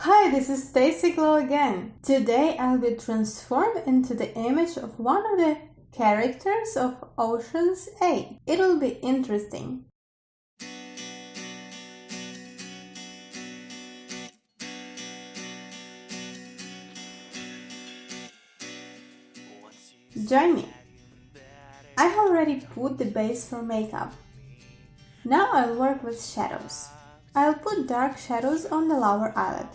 Hi, this is Stacy Glow again. Today I'll be transformed into the image of one of the characters of Ocean's 8. It'll be interesting. Join me. I've already put the base for makeup. Now I'll work with shadows. I'll put dark shadows on the lower eyelid.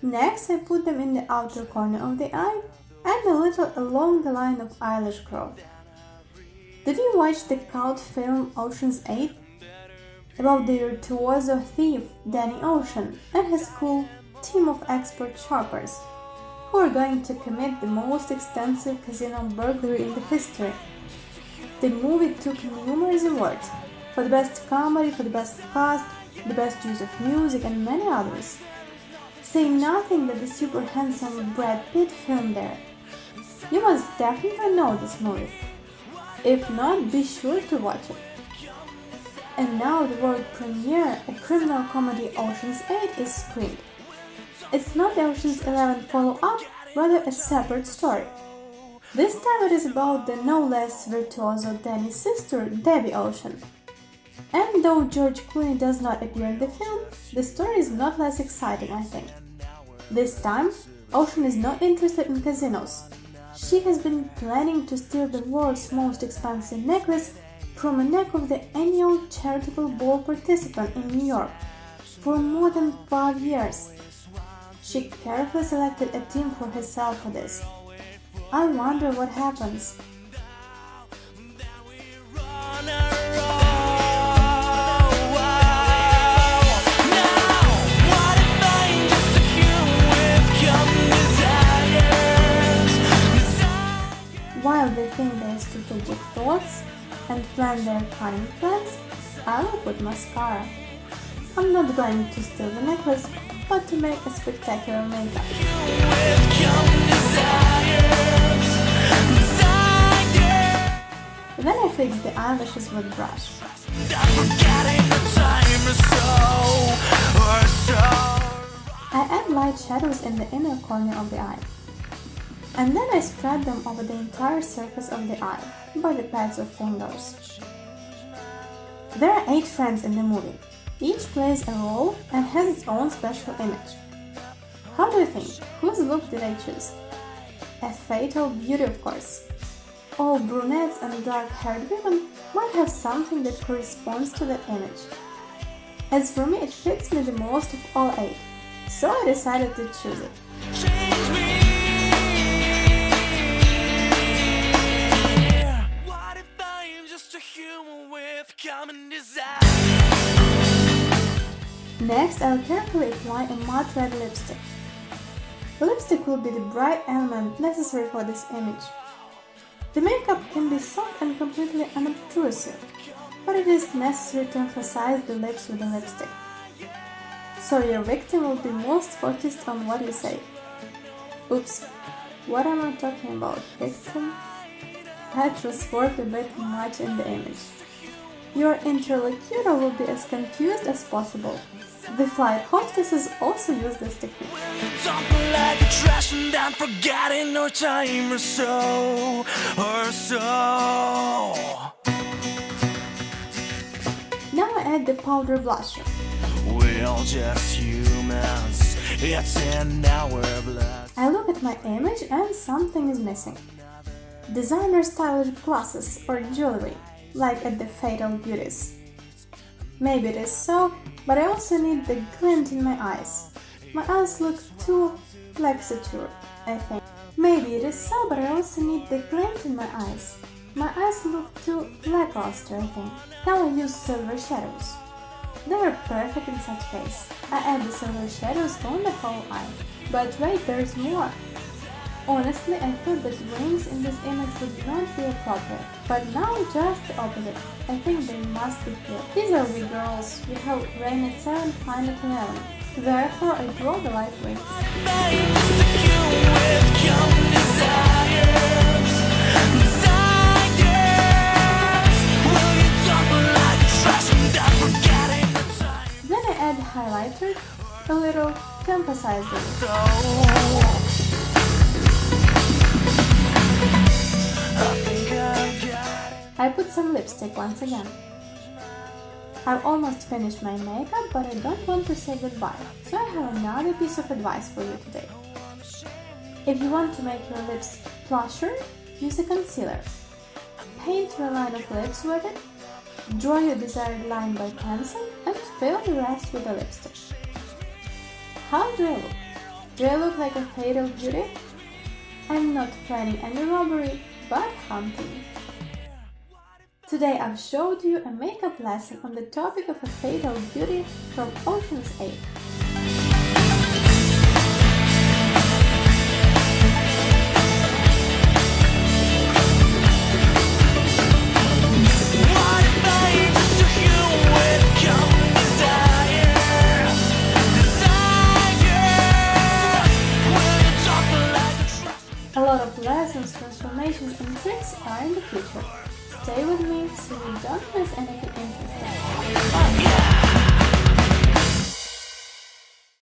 Next, I put them in the outer corner of the eye and a little along the line of eyelash growth. Did you watch the cult film Ocean's 8? About the virtuoso thief Denny Ocean and his cool team of expert shoppers who are going to commit the most extensive casino burglary in the history. The movie took numerous awards for the best comedy, for the best cast, the best use of music, and many others. Saying nothing that the super handsome Brad Pitt filmed there. You must definitely know this movie. If not, be sure to watch it. And now the world premiere, a criminal comedy Ocean's 8 is screened. It's not the Ocean's 11 follow-up, rather a separate story. This time it is about the no less virtuoso Denny's sister, Debbie Ocean. And though George Clooney does not appear in the film, the story is not less exciting, I think. This time, Ocean is not interested in casinos. She has been planning to steal the world's most expensive necklace from the neck of the annual charitable ball participant in New York for more than 5 years. She carefully selected a team for herself for this. I wonder what happens. While they think their strategic thoughts and plan their cunning plans, I will put mascara. I'm not going to steal the necklace, but to make a spectacular makeup. Then I fix the eyelashes with brush. I add light shadows in the inner corner of the eye. And then I spread them over the entire surface of the eye by the pads of fingers. There are 8 friends in the movie. Each plays a role and has its own special image. How do you think? Whose look did I choose? A fatal beauty, of course. All brunettes and dark-haired women might have something that corresponds to that image. As for me, it fits me the most of all 8, so I decided to choose it. Next, I'll carefully apply a matte red lipstick. Lipstick will be the bright element necessary for this image. The makeup can be soft and completely unobtrusive, but it is necessary to emphasize the lips with the lipstick. So your victim will be most focused on what you say. Oops, what am I talking about? Victim? I transformed a bit much in the image. Your interlocutor will be as confused as possible. The flight hostesses also use this technique. Now I add the powder blusher. We're just humans. It's in our blood. I look at my image and something is missing. Designer stylish glasses or jewelry, like at the Fatal Beauties. Maybe it is so, but I also need the glint in my eyes. My eyes look too lackadaisical, I think. Maybe it is so, but I also need the glint in my eyes. My eyes look too lackluster, I think. Now I use silver shadows. They are perfect in such case. I add the silver shadows on the whole eye. But wait, there's more. Honestly, I thought that rings in this image would not be appropriate, but now just the opposite. I think they must be here. These are the girls. We have rain at 7, fine at 11. Therefore, I draw the light rings. Then I add highlighter a little to emphasize this. I put some lipstick once again. I've almost finished my makeup, but I don't want to say goodbye, so I have another piece of advice for you today. If you want to make your lips plusher, use a concealer. Paint your line of lips with it, draw your desired line by pencil, and fill the rest with a lipstick. How do I look? Do I look like a fatal beauty? I'm not planning any robbery, but hunting. Today I've showed you a makeup lesson on the topic of a fatal beauty from Ocean's 8. A lot of lessons, transformations and tricks are in the future. Stay with me so you don't miss anything interesting.